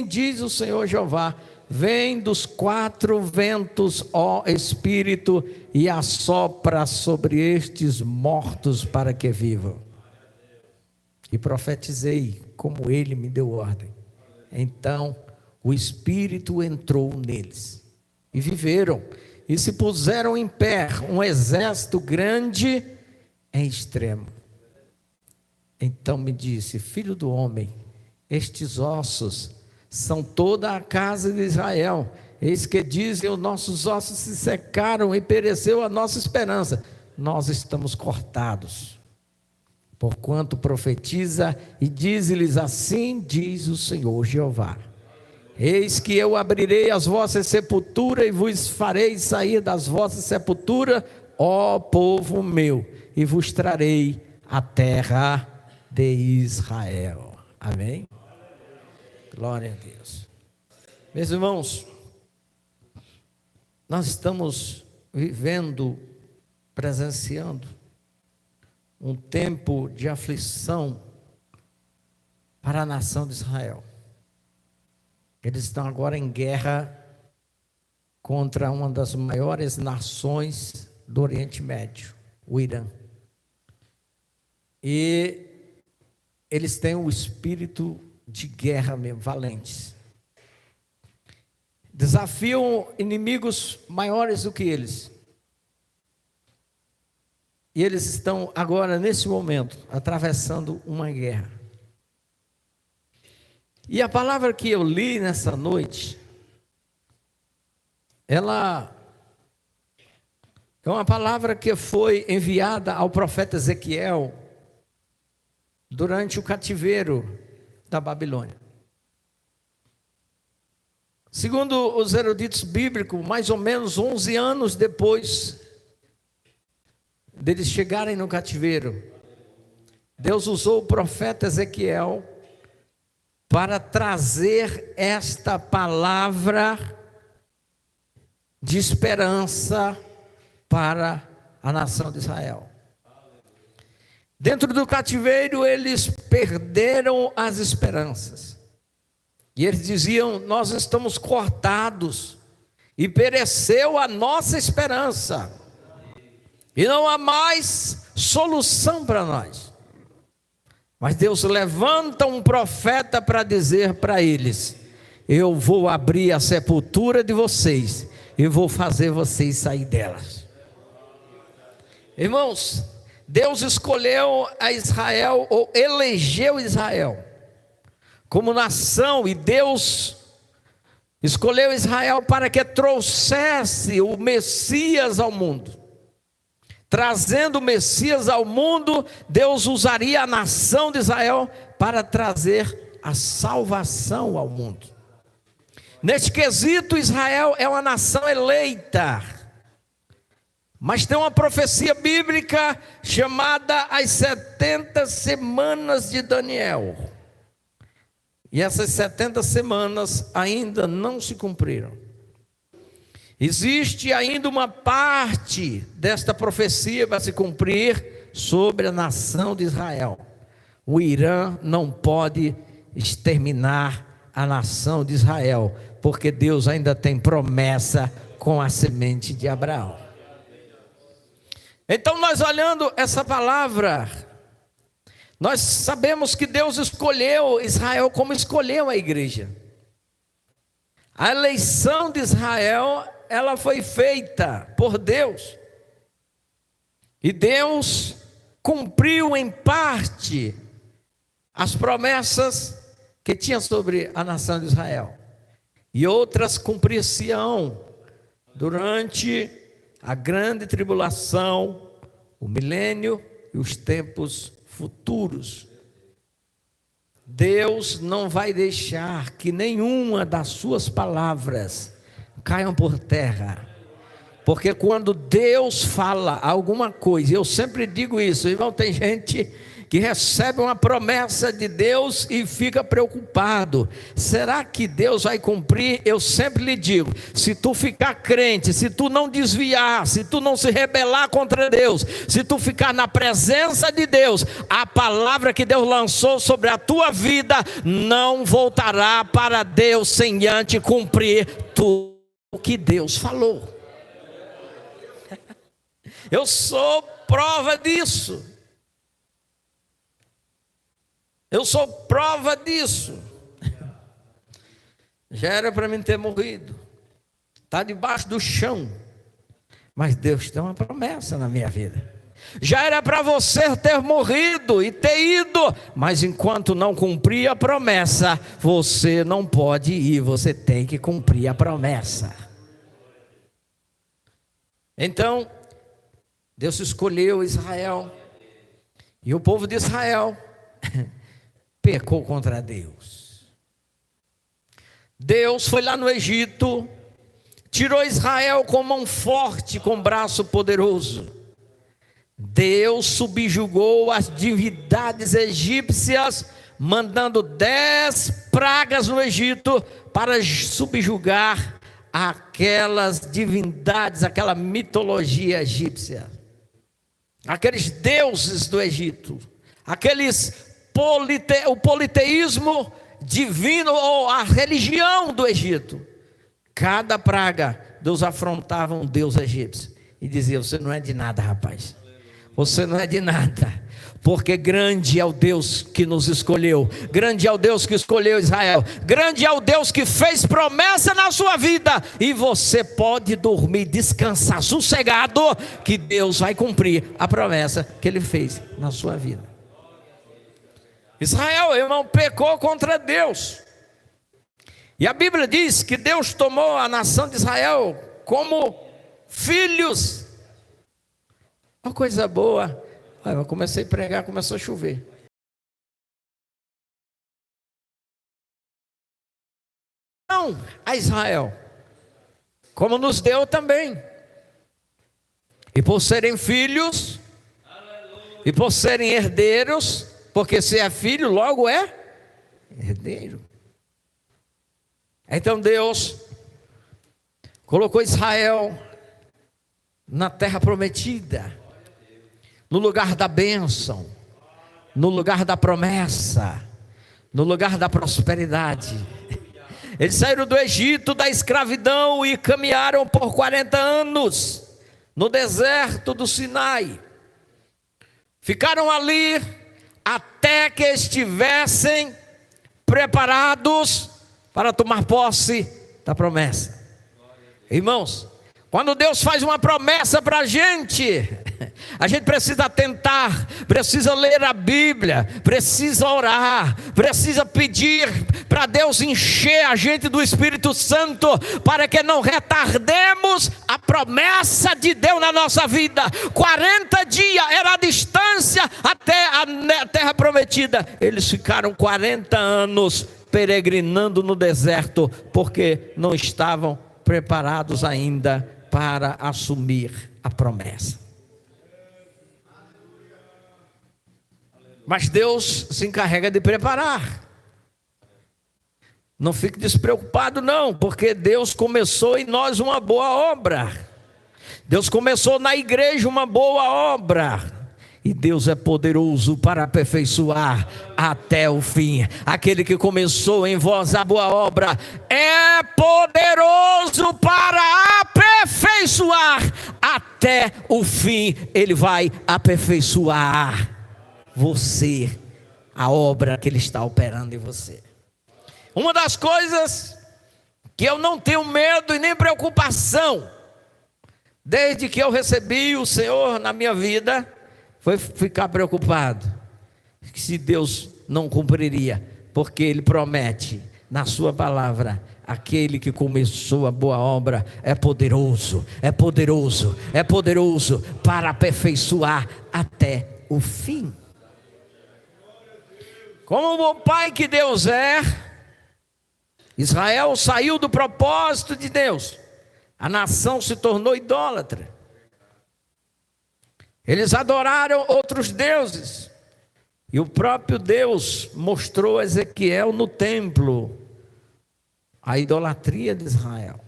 diz o Senhor Jeová: vem dos quatro ventos, ó Espírito, e assopra sobre estes mortos para que vivam. E profetizei como ele me deu ordem. Então o Espírito entrou neles e viveram, e se puseram em pé um exército grande em extremo. Então me disse: filho do homem, estes ossos são toda a casa de Israel. Eis que dizem: os nossos ossos se secaram e pereceu a nossa esperança. Nós estamos cortados. Porquanto profetiza e diz-lhes: assim diz o Senhor Jeová: eis que eu abrirei as vossas sepulturas e vos farei sair das vossas sepulturas, ó povo meu, e vos trarei a terra de Israel. Amém? Glória a Deus. Meus irmãos, nós estamos vivendo, presenciando um tempo de aflição para a nação de Israel. Eles estão agora em guerra contra uma das maiores nações do Oriente Médio, o Irã. E eles têm o espírito de guerra mesmo, valentes. Desafiam inimigos maiores do que eles. E eles estão agora, nesse momento, atravessando uma guerra. E a palavra que eu li nessa noite, ela é uma palavra que foi enviada ao profeta Ezequiel durante o cativeiro da Babilônia. Segundo os eruditos bíblicos, mais ou menos 11 anos depois deles chegarem no cativeiro, Deus usou o profeta Ezequiel para trazer esta palavra de esperança para a nação de Israel. Dentro do cativeiro eles perderam as esperanças. E eles diziam: nós estamos cortados e pereceu a nossa esperança. E não há mais solução para nós. Mas Deus levanta um profeta para dizer para eles: eu vou abrir a sepultura de vocês e vou fazer vocês sair delas. Irmãos, Deus escolheu a Israel, ou elegeu Israel como nação, e Deus escolheu Israel para que trouxesse o Messias ao mundo. Trazendo o Messias ao mundo, Deus usaria a nação de Israel para trazer a salvação ao mundo. Neste quesito, Israel é uma nação eleita. Mas tem uma profecia bíblica chamada as 70 semanas de Daniel. E essas 70 semanas ainda não se cumpriram. Existe ainda uma parte desta profecia para se cumprir sobre a nação de Israel. O Irã não pode exterminar a nação de Israel, porque Deus ainda tem promessa com a semente de Abraão. Então, nós olhando essa palavra, nós sabemos que Deus escolheu Israel como escolheu a igreja. A eleição de Israel, ela foi feita por Deus. E Deus cumpriu em parte as promessas que tinha sobre a nação de Israel. E outras cumprir-se-ão durante a grande tribulação, o milênio e os tempos futuros. Deus não vai deixar que nenhuma das suas palavras caiam por terra. Porque quando Deus fala alguma coisa, eu sempre digo isso, irmão, tem gente que recebe uma promessa de Deus e fica preocupado. Será que Deus vai cumprir? Eu sempre lhe digo, se tu ficar crente, se tu não desviar, se tu não se rebelar contra Deus, se tu ficar na presença de Deus, a palavra que Deus lançou sobre a tua vida não voltará para Deus sem antes cumprir tudo o que Deus falou. Eu sou prova disso. Eu sou prova disso. Já era para mim ter morrido. Está debaixo do chão. Mas Deus tem uma promessa na minha vida. Já era para você ter morrido e ter ido. Mas enquanto não cumprir a promessa, você não pode ir. Você tem que cumprir a promessa. Então, Deus escolheu Israel. E o povo de Israel pecou contra Deus. Deus foi lá no Egito, tirou Israel com mão forte, com braço poderoso. Deus subjugou as divindades egípcias, mandando 10 pragas no Egito para subjugar aquelas divindades, aquela mitologia egípcia. Aqueles deuses do Egito, o politeísmo divino ou a religião do Egito. Cada praga, Deus afrontava um deus egípcio e dizia: você não é de nada, rapaz, você não é de nada, porque grande é o Deus que nos escolheu, grande é o Deus que escolheu Israel, grande é o Deus que fez promessa na sua vida, e você pode dormir, descansar, sossegado, que Deus vai cumprir a promessa que Ele fez na sua vida. Israel, irmão, pecou contra Deus, e a Bíblia diz que Deus tomou a nação de Israel como filhos. Uma coisa boa. Eu comecei a pregar, começou a chover. Não, a Israel, como nos deu também. E por serem filhos, e por serem herdeiros, porque se é filho, logo é herdeiro. Então Deus colocou Israel na terra prometida, no lugar da bênção, no lugar da promessa, no lugar da prosperidade. Eles saíram do Egito, da escravidão, e caminharam por 40 anos no deserto do Sinai. Ficaram ali até que estivessem preparados para tomar posse da promessa. Irmãos, quando Deus faz uma promessa para a gente precisa atentar, precisa ler a Bíblia, precisa orar, precisa pedir para Deus encher a gente do Espírito Santo, para que não retardemos a promessa de Deus na nossa vida. 40 dias era a distância até a terra prometida. Eles ficaram 40 anos peregrinando no deserto, porque não estavam preparados ainda para assumir a promessa. Mas Deus se encarrega de preparar. Não fique despreocupado não, porque Deus começou em nós uma boa obra. Deus começou na igreja uma boa obra. E Deus é poderoso para aperfeiçoar até o fim. Aquele que começou em vós a boa obra é poderoso para aperfeiçoar até o fim. Ele vai aperfeiçoar você, a obra que Ele está operando em você. Uma das coisas que eu não tenho medo e nem preocupação, desde que eu recebi o Senhor na minha vida, foi ficar preocupado que se Deus não cumpriria, porque Ele promete na sua palavra: aquele que começou a boa obra é poderoso, é poderoso, é poderoso para aperfeiçoar até o fim. Como o bom pai que Deus é, Israel saiu do propósito de Deus. A nação se tornou idólatra. Eles adoraram outros deuses. E o próprio Deus mostrou a Ezequiel no templo a idolatria de Israel.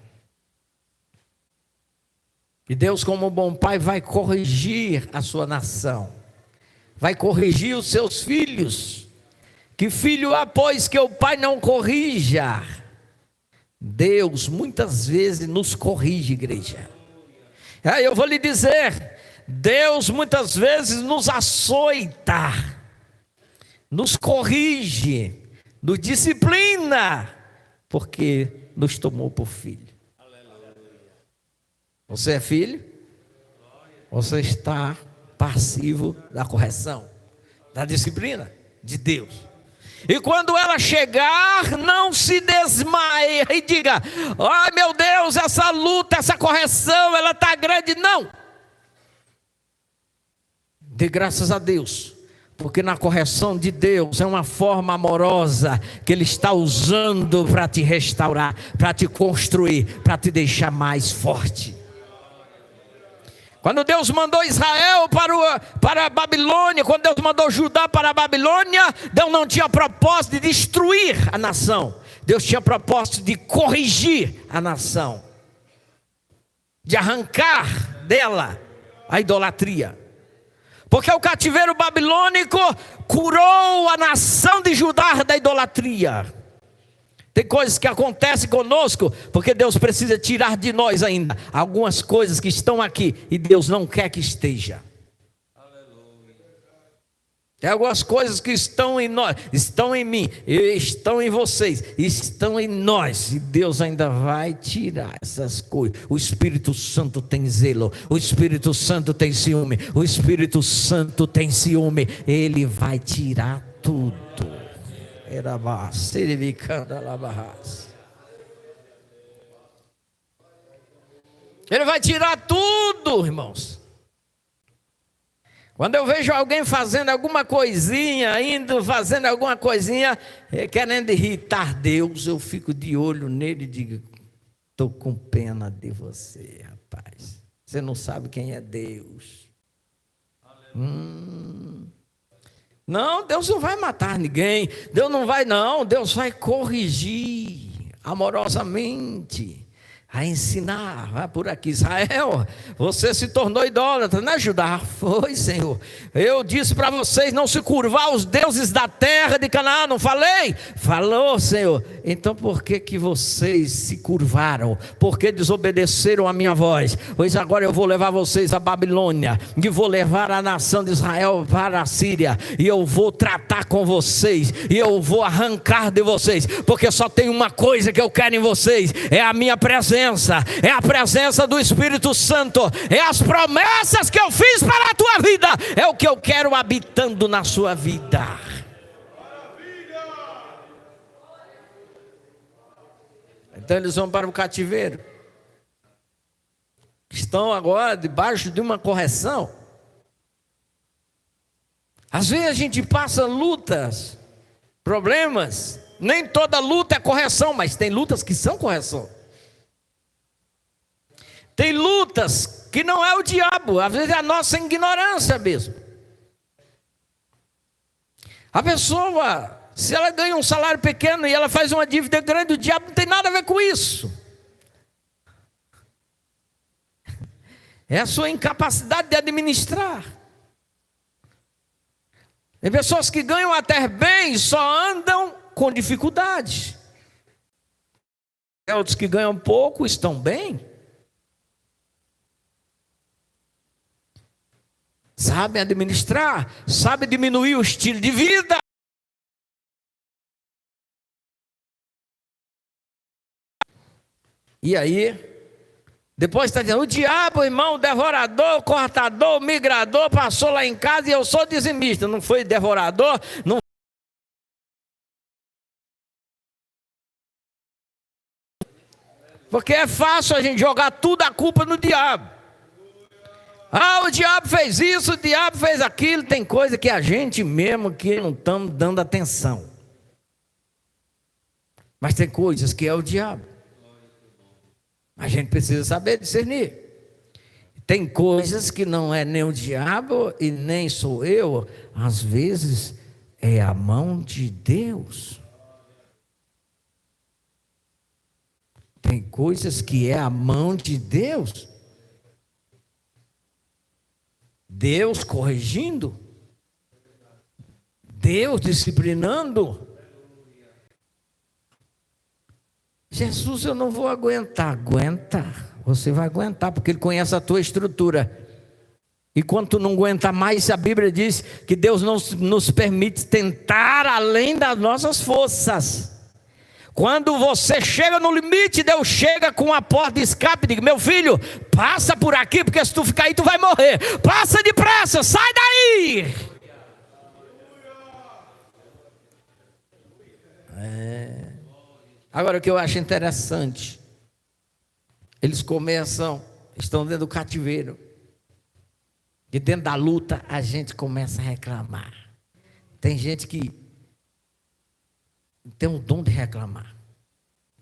E Deus, como bom pai, vai corrigir a sua nação, vai corrigir os seus filhos. Que filho há, pois, que o pai não corrija? Deus muitas vezes nos corrige, igreja. Eu vou lhe dizer, Deus muitas vezes nos açoita, nos corrige, nos disciplina, porque nos tomou por filho. Você é filho? Você está passivo da correção, da disciplina de Deus. E quando ela chegar, não se desmaie e diga: ai meu Deus, essa luta, essa correção, ela está grande. Não. Dê graças a Deus, porque na correção de Deus é uma forma amorosa que Ele está usando para te restaurar, para te construir, para te deixar mais forte. Quando Deus mandou Israel para a Babilônia, quando Deus mandou Judá para a Babilônia, Deus não tinha propósito de destruir a nação. Deus tinha propósito de corrigir a nação, de arrancar dela a idolatria. Porque o cativeiro babilônico curou a nação de Judá da idolatria. Tem coisas que acontecem conosco, porque Deus precisa tirar de nós ainda algumas coisas que estão aqui, e Deus não quer que esteja. Tem algumas coisas que estão em nós, estão em mim, estão em vocês, estão em nós, e Deus ainda vai tirar essas coisas. O Espírito Santo tem zelo, o Espírito Santo tem ciúme, o Espírito Santo tem ciúme, Ele vai tirar tudo. Ele vai tirar tudo, irmãos. Quando eu vejo alguém fazendo alguma coisinha, fazendo alguma coisinha, querendo irritar Deus, eu fico de olho nele e digo: estou com pena de você, rapaz. Você não sabe quem é Deus. Não, Deus não vai matar ninguém. Deus não vai, não. Deus vai corrigir amorosamente, a ensinar. Vai por aqui: Israel, você se tornou idólatra, não é, Judá? Foi, Senhor. Eu disse para vocês não se curvar aos deuses da terra de Canaã, não falei? Falou, Senhor. Então por que vocês se curvaram? Por que desobedeceram a minha voz? Pois agora eu vou levar vocês à Babilônia, e vou levar a nação de Israel para a Síria, e eu vou tratar com vocês, e eu vou arrancar de vocês, porque só tem uma coisa que eu quero em vocês: é a minha presença, é a presença do Espírito Santo, é as promessas que eu fiz para a tua vida, é o que eu quero habitando na sua vida. Então eles vão para o cativeiro, estão agora debaixo de uma correção. Às vezes a gente passa lutas, problemas. Nem toda luta é correção, mas tem lutas que são correção. Tem lutas que não é o diabo, às vezes é a nossa ignorância mesmo. A pessoa, se ela ganha um salário pequeno e ela faz uma dívida grande, o diabo não tem nada a ver com isso. É a sua incapacidade de administrar. Tem pessoas que ganham até bem e só andam com dificuldade. Outros que ganham pouco estão bem. Sabem administrar, sabem diminuir o estilo de vida. E aí, depois está dizendo: o diabo, irmão, o devorador, o cortador, o migrador, passou lá em casa e eu sou dizimista. Não foi devorador, não. Porque é fácil a gente jogar tudo a culpa no diabo. Ah, o diabo fez isso, o diabo fez aquilo. Tem coisa que a gente mesmo que não estamos dando atenção. Mas tem coisas que é o diabo. A gente precisa saber discernir. Tem coisas que não é nem o diabo e nem sou eu. Às vezes é a mão de Deus. Tem coisas que é a mão de Deus. Deus corrigindo, Deus disciplinando. Jesus, eu não vou aguentar. Aguenta, você vai aguentar, porque Ele conhece a tua estrutura. E quando tu não aguenta mais, a Bíblia diz que Deus não nos permite tentar além das nossas forças. Quando você chega no limite, Deus chega com a porta de escape e diz: meu filho, passa por aqui, porque se tu ficar aí tu vai morrer. Passa depressa, sai daí. Agora o que eu acho interessante, eles estão dentro do cativeiro. E dentro da luta a gente começa a reclamar. Tem gente que tem um dom de reclamar.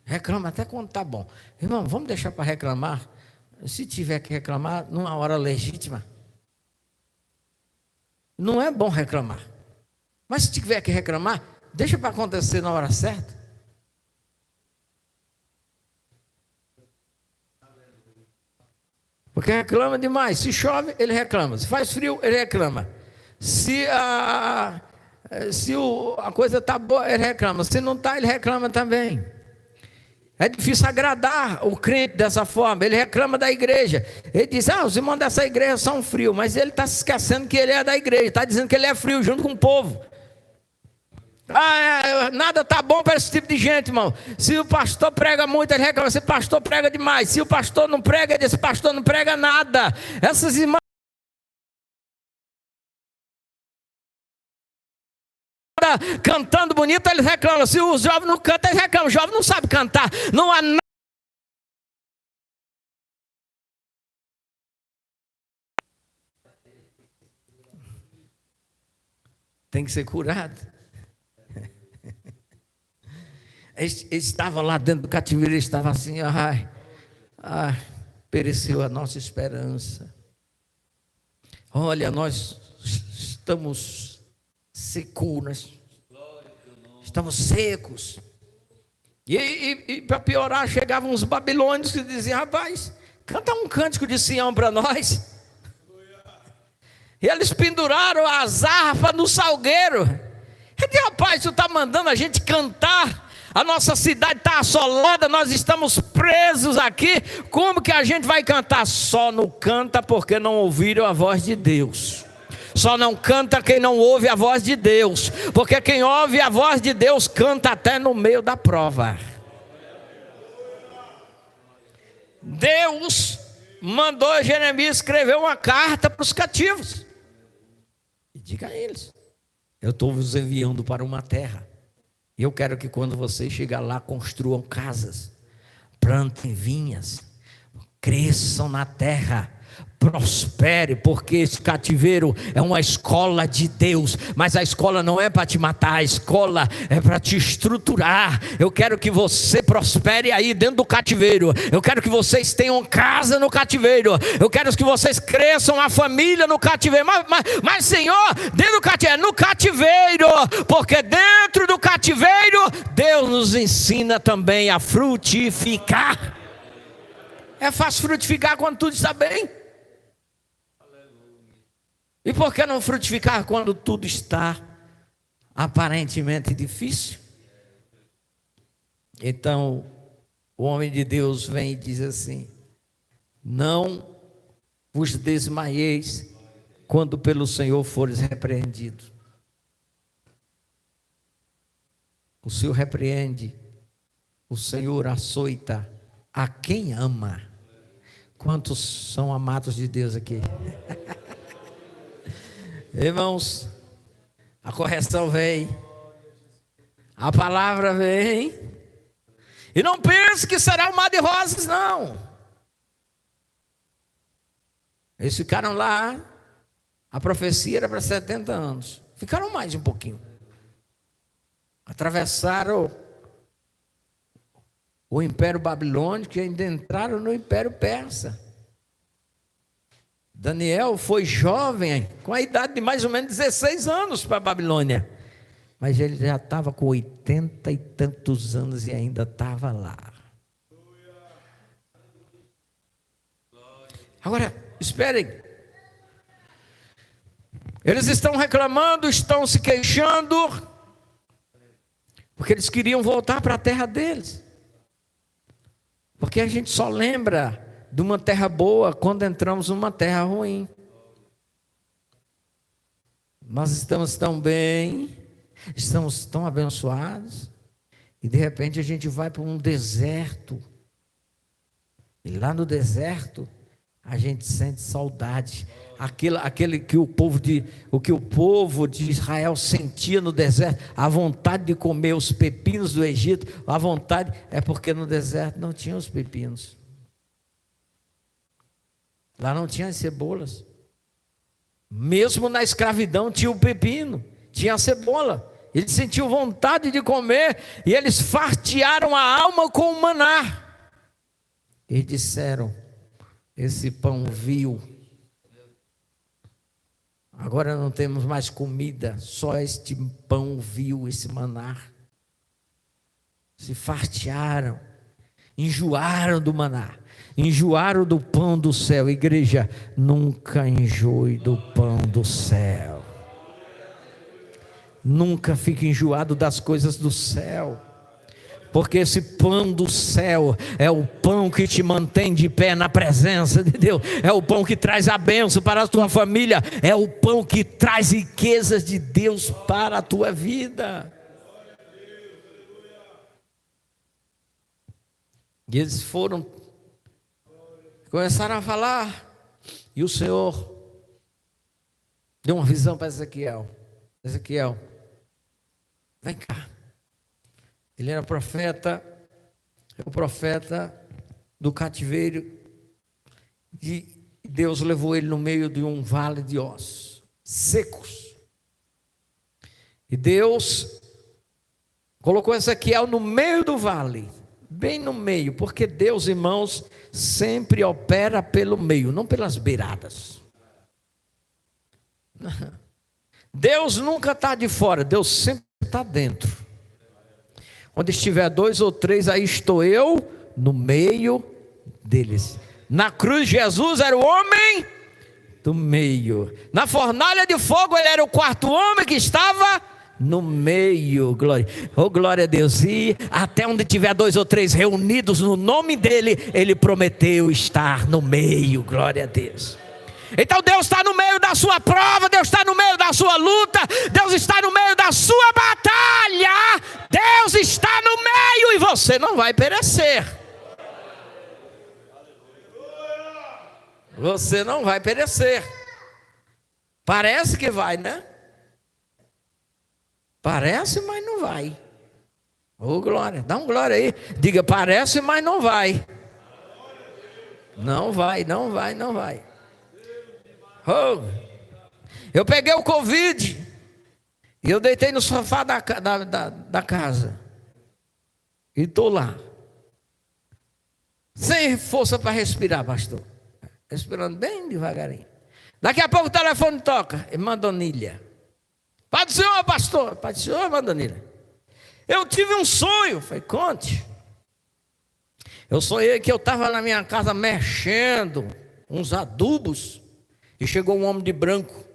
Reclama até quando está bom. Irmão, vamos deixar para reclamar, se tiver que reclamar, numa hora legítima. Não é bom reclamar. Mas se tiver que reclamar, deixa para acontecer na hora certa. Porque reclama demais. Se chove, ele reclama. Se faz frio, ele reclama. Se a coisa está boa, ele reclama. Se não está, ele reclama também. É difícil agradar o crente dessa forma. Ele reclama da igreja. Ele diz: os irmãos dessa igreja são frios. Mas ele está se esquecendo que ele é da igreja. Está dizendo que ele é frio junto com o povo. Nada está bom para esse tipo de gente, irmão. Se o pastor prega muito, ele reclama. Se o pastor prega demais. Se o pastor não prega, ele diz: esse pastor não prega nada. Essas irmãs cantando bonito, eles reclamam. Se os jovens não cantam, eles reclamam. O jovem não sabe cantar. Não há nada. Tem que ser curado. Eles estavam lá dentro do cativeiro, eles estavam assim: pereceu a nossa esperança. Olha, nós estamos secos, estamos secos. E para piorar, chegavam os babilônios que diziam: rapaz, canta um cântico de Sião para nós. E eles penduraram as harpas no salgueiro. Eu disse: rapaz, tu está mandando a gente cantar? A nossa cidade está assolada, nós estamos presos aqui. Como que a gente vai cantar? Só não canta porque não ouviram a voz de Deus. Só não canta quem não ouve a voz de Deus. Porque quem ouve a voz de Deus canta até no meio da prova. Deus mandou Jeremias escrever uma carta para os cativos. E diga a eles: eu estou vos enviando para uma terra. E eu quero que quando vocês chegarem lá, construam casas, plantem vinhas, cresçam na terra, prospere, porque esse cativeiro é uma escola de Deus. Mas a escola não é para te matar, a escola é para te estruturar. Eu quero que você prospere aí dentro do cativeiro. Eu quero que vocês tenham casa no cativeiro. Eu quero que vocês cresçam a família no cativeiro. Mas Senhor, dentro do cativeiro, no cativeiro, porque dentro do cativeiro Deus nos ensina também a frutificar. É fácil frutificar quando tudo está bem. E por que não frutificar quando tudo está aparentemente difícil? Então, o homem de Deus vem e diz assim: não vos desmaieis quando pelo Senhor fores repreendidos. O Senhor repreende, o Senhor açoita a quem ama. Quantos são amados de Deus aqui? Irmãos, a correção vem, a palavra vem, e não pense que será um mar de rosas, não. Eles ficaram lá, a profecia era para 70 anos, ficaram mais um pouquinho, atravessaram o Império Babilônico e ainda entraram no Império Persa. Daniel foi jovem, com a idade de mais ou menos 16 anos para a Babilônia. Mas ele já estava com 80 e tantos anos e ainda estava lá. Agora, esperem. Eles estão reclamando, estão se queixando, porque eles queriam voltar para a terra deles. Porque a gente só lembra de uma terra boa quando entramos numa terra ruim. Nós estamos tão bem, estamos tão abençoados, e de repente a gente vai para um deserto. E lá no deserto a gente sente saudade. Aquele que o povo de Israel sentia no deserto, a vontade de comer os pepinos do Egito, a vontade é porque no deserto não tinha os pepinos. Lá não tinha as cebolas. Mesmo na escravidão tinha o pepino, tinha a cebola. Eles sentiam vontade de comer e eles fartearam a alma com o maná. E disseram: esse pão vil, agora não temos mais comida, só este pão vil, esse maná. Se fartearam, enjoaram do maná, enjoaram do pão do céu. Igreja, nunca enjoe do pão do céu. Nunca fique enjoado das coisas do céu. Porque esse pão do céu é o pão que te mantém de pé na presença de Deus. É o pão que traz a bênção para a tua família. É o pão que traz riquezas de Deus para a tua vida. E eles começaram a falar. E o Senhor deu uma visão para Ezequiel. Ezequiel, vem cá. Ele era profeta, o profeta do cativeiro, e Deus levou ele no meio de um vale de ossos secos. E Deus colocou Ezequiel no meio do vale, bem no meio, porque Deus, irmãos, sempre opera pelo meio, não pelas beiradas. Deus nunca está de fora, Deus sempre está dentro. Onde estiver 2 ou 3, aí estou eu no meio deles. Na cruz, Jesus era o homem do meio. Na fornalha de fogo, ele era o 4º homem que estava no meio. Glória. Oh, glória a Deus. E até onde tiver 2 ou 3 reunidos no nome dele, ele prometeu estar no meio. Glória a Deus. Então Deus está no meio da sua prova, Deus está no meio da sua luta, Deus está no meio da sua batalha, Deus está no meio e você não vai perecer. Você não vai perecer. Parece que vai, né? Parece, mas não vai. Ô, glória, dá um glória aí. Diga, parece, mas não vai. Não vai, não vai, não vai. Oh, eu peguei o Covid e eu deitei no sofá da casa e estou lá sem força para respirar, pastor, respirando bem devagarinho. Daqui a pouco o telefone toca. Irmã Donília: Pai do Senhor, pastor. Pai do Senhor, irmã Donília, eu tive um sonho. Falei: conte. Eu sonhei que eu estava na minha casa mexendo uns adubos e chegou um homem de branco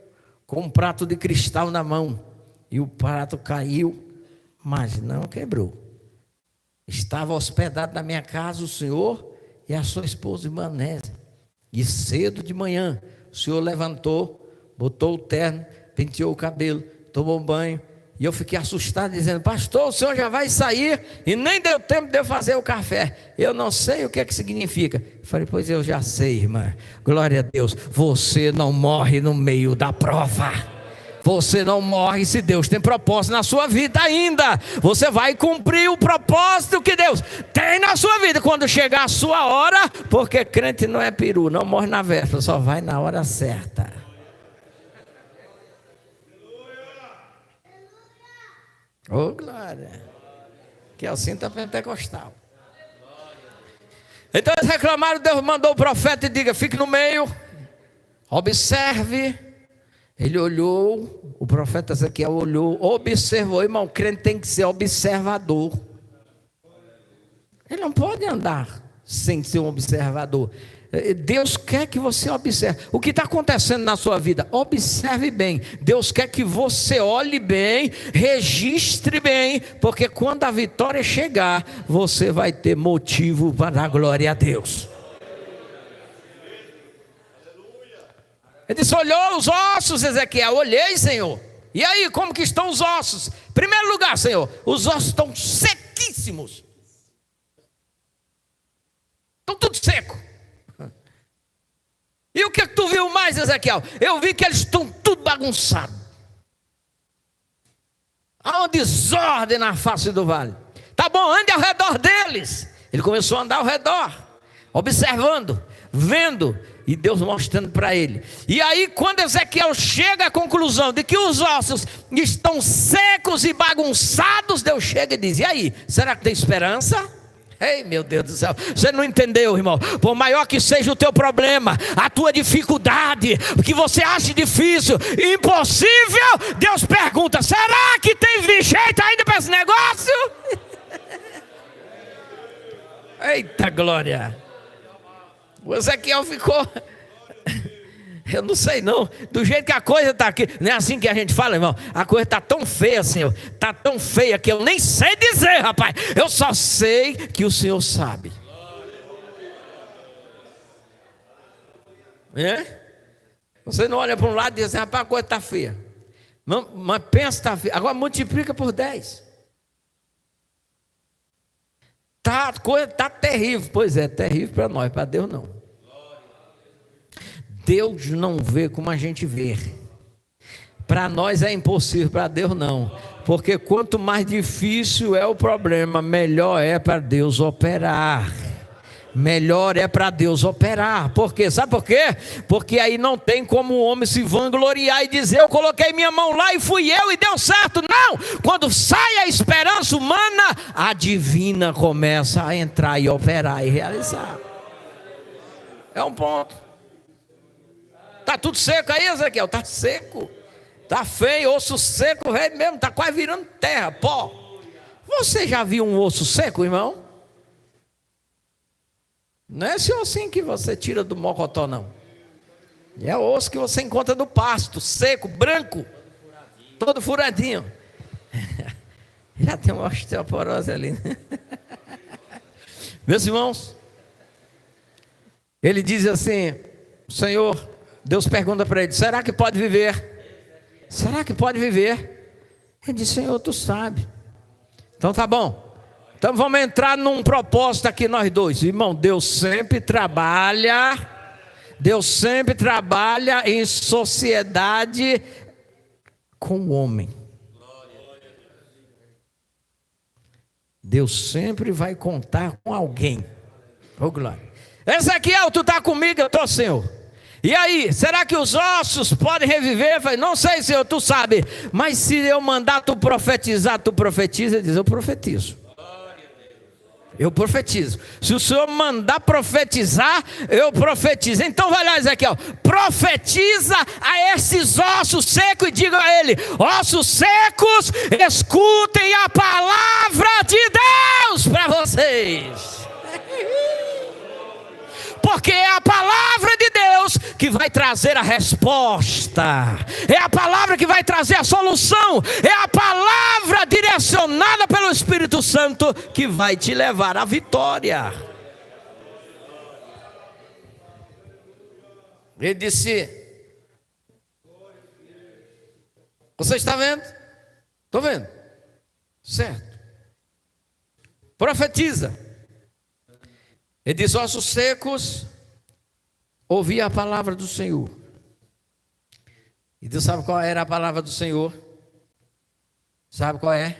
com um prato de cristal na mão, e o prato caiu, mas não quebrou. Estava hospedado na minha casa o senhor e a sua esposa, irmã Nésia. E cedo de manhã o senhor levantou, botou o terno, penteou o cabelo, tomou um banho. E eu fiquei assustado, dizendo: pastor, o senhor já vai sair e nem deu tempo de eu fazer o café. Eu não sei o que é que significa. Eu falei: pois eu já sei, irmã. Glória a Deus. Você não morre no meio da prova. Você não morre se Deus tem propósito na sua vida ainda. Você vai cumprir o propósito que Deus tem na sua vida quando chegar a sua hora. Porque crente não é peru, não morre na véspera, só vai na hora certa. Oh, glória. Que é o cinto pentecostal. Então eles reclamaram, Deus mandou o profeta e diga: fique no meio, observe Ele olhou, o profeta Ezequiel olhou, observou. Irmão, o crente tem que ser observador. Ele não pode andar sem ser um observador. Deus quer que você observe. O que está acontecendo na sua vida? Observe bem. Deus quer que você olhe bem, registre bem, porque quando a vitória chegar, você vai ter motivo para dar glória a Deus. Ele disse: olhou os ossos, Ezequiel. Olhei, Senhor. E aí, como que estão os ossos? Em primeiro lugar, Senhor, os ossos estão sequíssimos. Estão tudo seco. E o que tu viu mais, Ezequiel? Eu vi que eles estão tudo bagunçados. Há uma desordem na face do vale. Tá bom, ande ao redor deles. Ele começou a andar ao redor, observando, vendo, e Deus mostrando para ele. E aí, quando Ezequiel chega à conclusão de que os ossos estão secos e bagunçados, Deus chega e diz: e aí, será que tem esperança? Ei, meu Deus do céu, você não entendeu, irmão. Por maior que seja o teu problema, a tua dificuldade, o que você acha difícil, impossível, Deus pergunta: será que tem jeito ainda para esse negócio? Eita glória. O Ezequiel ficou... Eu não sei não, do jeito que a coisa está aqui. Não é assim que a gente fala, irmão. A coisa está tão feia, Senhor. Está tão feia que eu nem sei dizer, rapaz. Eu só sei que o Senhor sabe. Você não olha para um lado e diz assim: rapaz, a coisa está feia. Não, mas pensa, está feia. Agora multiplica por 10. A coisa está terrível. Pois é, terrível para nós, para Deus não. Deus não vê como a gente vê. Para nós é impossível, para Deus não. Porque quanto mais difícil é o problema, melhor é para Deus operar. Melhor é para Deus operar. Por quê? Sabe por quê? Porque aí não tem como o homem se vangloriar e dizer: eu coloquei minha mão lá e fui eu e deu certo. Não! Quando sai a esperança humana, a divina começa a entrar e operar e realizar. É um ponto. Está tudo seco aí, Ezequiel? Está seco. Está feio, osso seco, velho mesmo. Está quase virando terra, pó. Você já viu um osso seco, irmão? Não é esse ossinho que você tira do mocotó, não. É o osso que você encontra no pasto, seco, branco, todo furadinho. Já tem uma osteoporose ali. Meus irmãos, ele diz assim: Senhor, Deus pergunta para ele: será que pode viver? Será que pode viver? Ele diz: Senhor, tu sabe. Então tá bom. Então vamos entrar num propósito aqui nós dois. Irmão, Deus sempre trabalha em sociedade com o homem. Deus sempre vai contar com alguém. Ô glória. Ezequiel, tu está comigo? Eu estou, Senhor. E aí, será que os ossos podem reviver? Eu falei: não sei, Senhor, tu sabe. Mas se eu mandar tu profetizar, tu profetiza? Ele diz: eu profetizo. Eu profetizo. Se o Senhor mandar profetizar, eu profetizo. Então vai lá, Ezequiel, profetiza a esses ossos secos e diga a ele: ossos secos, escutem a palavra de Deus para vocês. Porque é a palavra de Deus que vai trazer a resposta. É a palavra que vai trazer a solução. É a palavra direcionada pelo Espírito Santo que vai te levar à vitória. Ele disse: você está vendo? Estou vendo. Certo. Profetiza. Ele diz: ossos secos, ouvi a palavra do Senhor. E Deus sabe qual era a palavra do Senhor? Sabe qual é?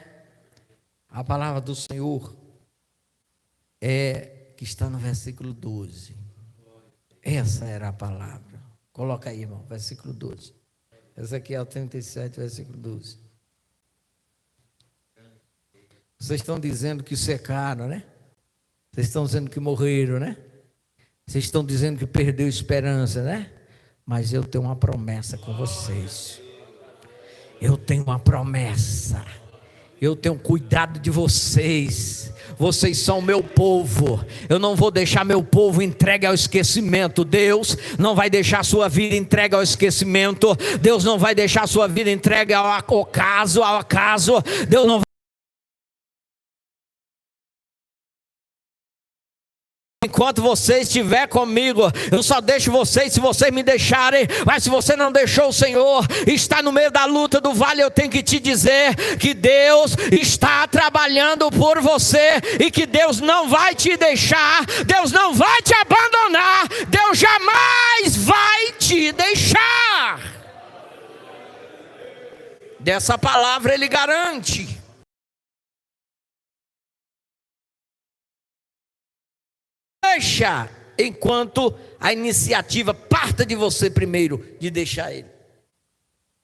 A palavra do Senhor é que está no versículo 12. Essa era a palavra. Coloca aí, irmão, versículo 12. Ezequiel 37, versículo 12. Vocês estão dizendo que secaram, né? Vocês estão dizendo que morreram, né? Vocês estão dizendo que perdeu esperança, né? Mas eu tenho uma promessa com vocês. Eu tenho uma promessa. Eu tenho cuidado de vocês. Vocês são o meu povo. Eu não vou deixar meu povo entregue ao esquecimento. Deus não vai deixar a sua vida entregue ao esquecimento. Deus não vai deixar a sua vida entregue ao acaso. Deus não vai. Enquanto você estiver comigo, eu só deixo vocês se vocês me deixarem. Mas se você não deixou o Senhor, está no meio da luta do vale, eu tenho que te dizer que Deus está trabalhando por você e que Deus não vai te deixar, Deus não vai te abandonar, Deus jamais vai te deixar. Dessa palavra Ele garante. Deixa, enquanto a iniciativa parta de você primeiro, de deixar Ele.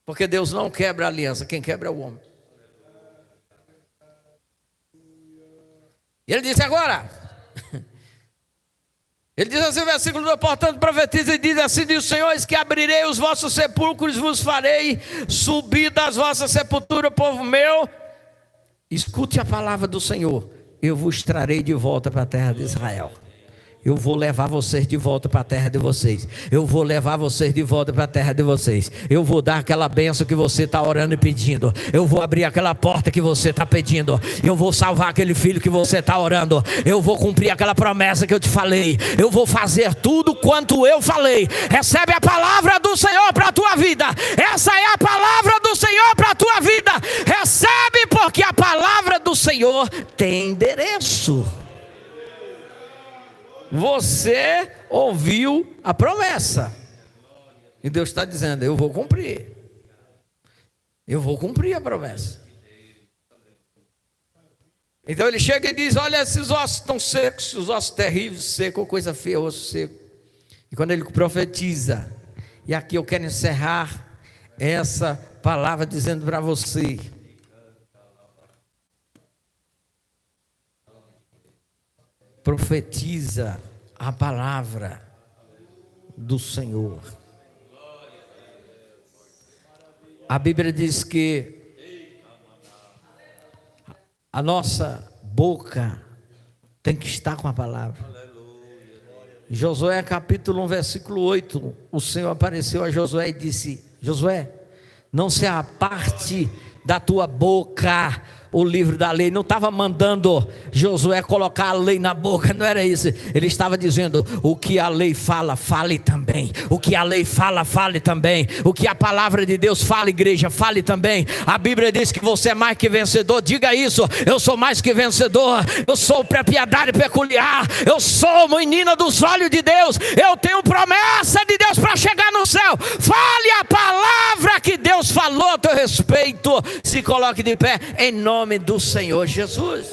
Porque Deus não quebra a aliança, quem quebra é o homem. E Ele disse agora, Ele diz assim, o versículo 2, portanto profetiza e diz assim, diz o Senhor, eis que abrirei os vossos sepulcros, vos farei subir das vossas sepulturas, povo meu. Escute a palavra do Senhor, eu vos trarei de volta para a terra de Israel. Eu vou levar vocês de volta para a terra de vocês. Eu vou levar vocês de volta para a terra de vocês. Eu vou dar aquela bênção que você está orando e pedindo. Eu vou abrir aquela porta que você está pedindo. Eu vou salvar aquele filho que você está orando. Eu vou cumprir aquela promessa que eu te falei. Eu vou fazer tudo quanto eu falei. Recebe a palavra do Senhor para a tua vida. Essa é a palavra do Senhor para a tua vida. Recebe, porque a palavra do Senhor tem endereço. Você ouviu a promessa. E Deus está dizendo, eu vou cumprir. Eu vou cumprir a promessa. Então ele chega e diz, olha, esses ossos estão secos, os ossos terríveis, seco, coisa feia, osso seco. E quando ele profetiza, e aqui eu quero encerrar essa palavra dizendo para você, profetiza a palavra do Senhor. A Bíblia diz que a nossa boca tem que estar com a palavra. Josué capítulo 1 versículo 8, o Senhor apareceu a Josué e disse, Josué, não se aparte da tua boca o livro da lei. Não estava mandando Josué colocar a lei na boca, não era isso. Ele estava dizendo, o que a lei fala, fale também. O que a lei fala, fale também. O que a palavra de Deus fala, igreja, fale também. A Bíblia diz que você é mais que vencedor. Diga isso, eu sou mais que vencedor. Eu sou propriedade peculiar. Eu sou menina dos olhos de Deus. Eu tenho promessa de Deus para chegar no céu. Fale a palavra que Deus falou a teu respeito. Se coloque de pé em nome do Senhor Jesus.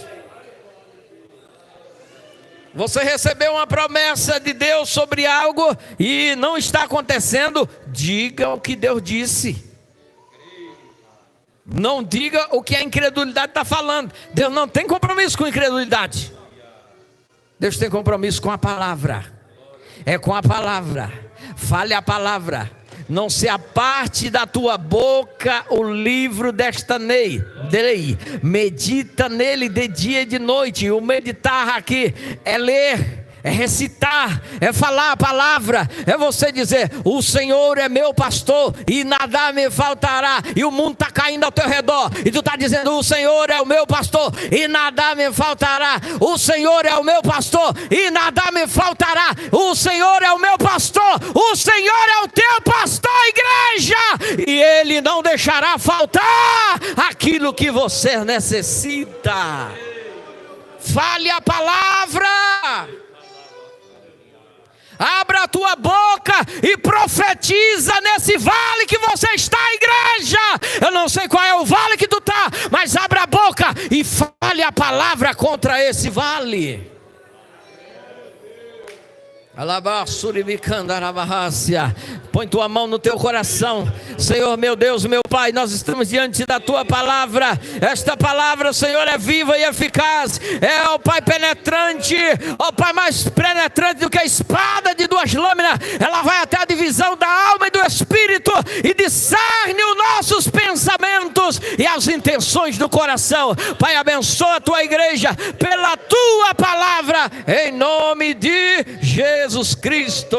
Você recebeu uma promessa de Deus sobre algo e não está acontecendo, diga o que Deus disse. Não diga o que a incredulidade está falando. Deus não tem compromisso com incredulidade. Deus tem compromisso com a palavra. É com a palavra. Fale a palavra. Não se aparte da tua boca o livro desta lei. Medita nele de dia e de noite. O meditar aqui é ler, é recitar, é falar a palavra, é você dizer, o Senhor é meu pastor e nada me faltará. E o mundo está caindo ao teu redor e tu está dizendo, o Senhor é o meu pastor e nada me faltará. O Senhor é o meu pastor e nada me faltará. O Senhor é o meu pastor, o Senhor é o teu pastor, igreja, e Ele não deixará faltar aquilo que você necessita. Fale a palavra. Abra a tua boca e profetiza nesse vale que você está, igreja. Eu não sei qual é o vale que tu está, mas abra a boca e fale a palavra contra esse vale. Põe tua mão no teu coração. Senhor, meu Deus, meu Pai, nós estamos diante da tua palavra. Esta palavra, Senhor, é viva e eficaz. É, ó Pai, penetrante. Ó Pai, mais penetrante do que a espada de duas lâminas. Ela vai até a divisão da alma e do espírito e discerne os nossos pensamentos e as intenções do coração. Pai, abençoa a tua igreja pela tua palavra, em nome de Jesus Cristo.